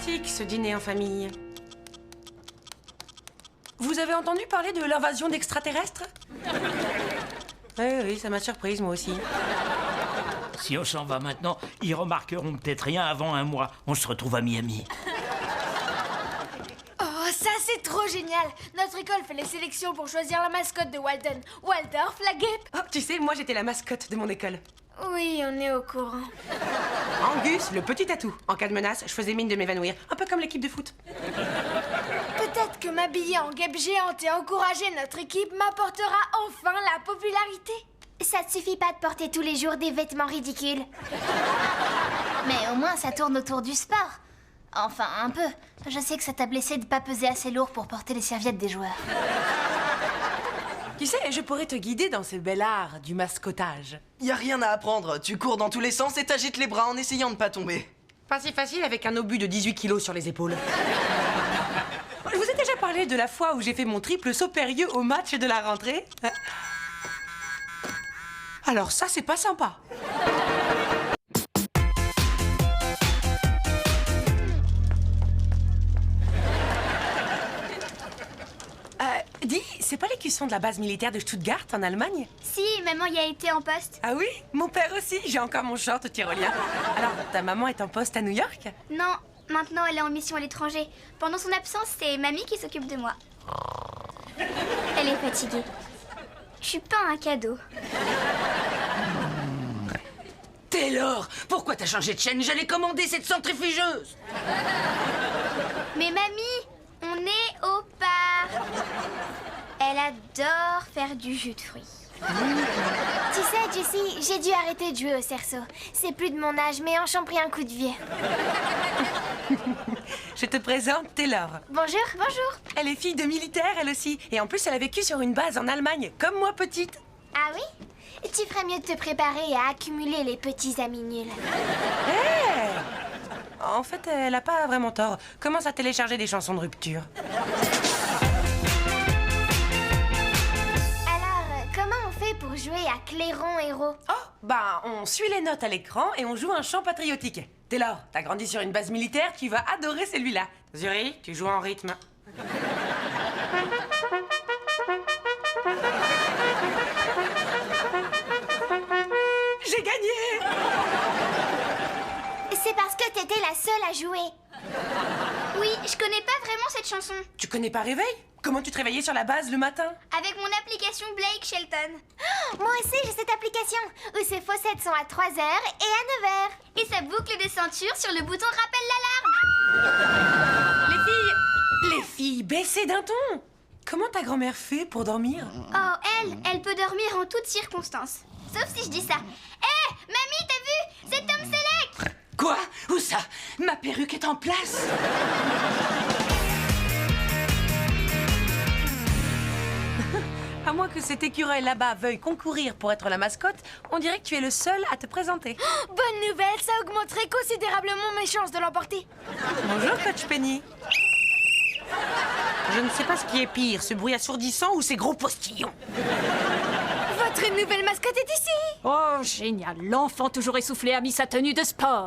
pratique, ce dîner en famille. Vous avez entendu parler de l'invasion d'extraterrestres? Oui, ça m'a surprise, moi aussi. Si on s'en va maintenant, ils remarqueront peut-être rien avant un mois. On se retrouve à Miami. Oh, ça c'est trop génial! Notre école fait les sélections pour choisir la mascotte de Walden. Waldorf, la guêpe. Oh, tu sais, moi j'étais la mascotte de mon école. Oui, on est au courant. Angus, le petit atout. En cas de menace, je faisais mine de m'évanouir. Un peu comme l'équipe de foot. Peut-être que m'habiller en guêpe géante et encourager notre équipe m'apportera enfin la popularité. Ça te suffit pas de porter tous les jours des vêtements ridicules. Mais au moins, ça tourne autour du sport. Enfin, un peu. Je sais que ça t'a blessé de pas peser assez lourd pour porter les serviettes des joueurs. Tu sais, je pourrais te guider dans ce bel art du mascotage. Y a rien à apprendre, tu cours dans tous les sens et t'agites les bras en essayant de pas tomber. Pas si facile avec un obus de 18 kilos sur les épaules. Je vous ai déjà parlé de la fois où j'ai fait mon triple saut périlleux au match de la rentrée. Alors ça, c'est pas sympa. Dis, c'est pas l'écusson de la base militaire de Stuttgart en Allemagne? Si, maman y a été en poste. Ah oui? Mon père aussi, j'ai encore mon short tyrolien. Alors, ta maman est en poste à New York? Non, maintenant elle est en mission à l'étranger. Pendant son absence, c'est mamie qui s'occupe de moi. Elle est fatiguée. Je suis pas un cadeau. Taylor, pourquoi t'as changé de chaîne? J'allais commander cette centrifugeuse. Mais mamie, on est au parc. Elle adore faire du jus de fruits. Tu sais, Jessie, j'ai dû arrêter de jouer au cerceau. C'est plus de mon âge, mais on s'en pris un coup de vieux. Je te présente Taylor. Bonjour, bonjour. Elle est fille de militaire, elle aussi. Et en plus, elle a vécu sur une base en Allemagne, comme moi petite. Ah oui? Tu ferais mieux de te préparer à accumuler les petits amis nuls. En fait, elle a pas vraiment tort. Commence à télécharger des chansons de rupture. Alors, comment on fait pour jouer à Clairon Héros? Oh, on suit les notes à l'écran et on joue un chant patriotique. Taylor, t'as grandi sur une base militaire, tu vas adorer celui-là. Zuri, tu joues en rythme. J'ai gagné! C'est parce que t'étais la seule à jouer. Oui, je connais pas vraiment cette chanson. Tu connais pas Réveil? Comment tu te réveillais sur la base le matin? Avec mon application Blake Shelton. Moi aussi, j'ai cette application où ses faussettes sont à 3h et à 9h. Et ça boucle des ceintures sur le bouton rappel l'alarme. Les filles, baissez d'un ton! Comment ta grand-mère fait pour dormir? Oh, elle peut dormir en toutes circonstances. Sauf si je dis ça. Hé, mamie, t'as vu? Cet homme Select! Quoi? Où ça? Ma perruque est en place. À moins que cet écureuil là-bas veuille concourir pour être la mascotte, on dirait que tu es le seul à te présenter. Bonne nouvelle, ça augmenterait considérablement mes chances de l'emporter. Bonjour, Coach Penny. Je ne sais pas ce qui est pire, ce bruit assourdissant ou ces gros postillons. Votre nouvelle mascotte est ici. Oh, génial. L'enfant toujours essoufflé a mis sa tenue de sport.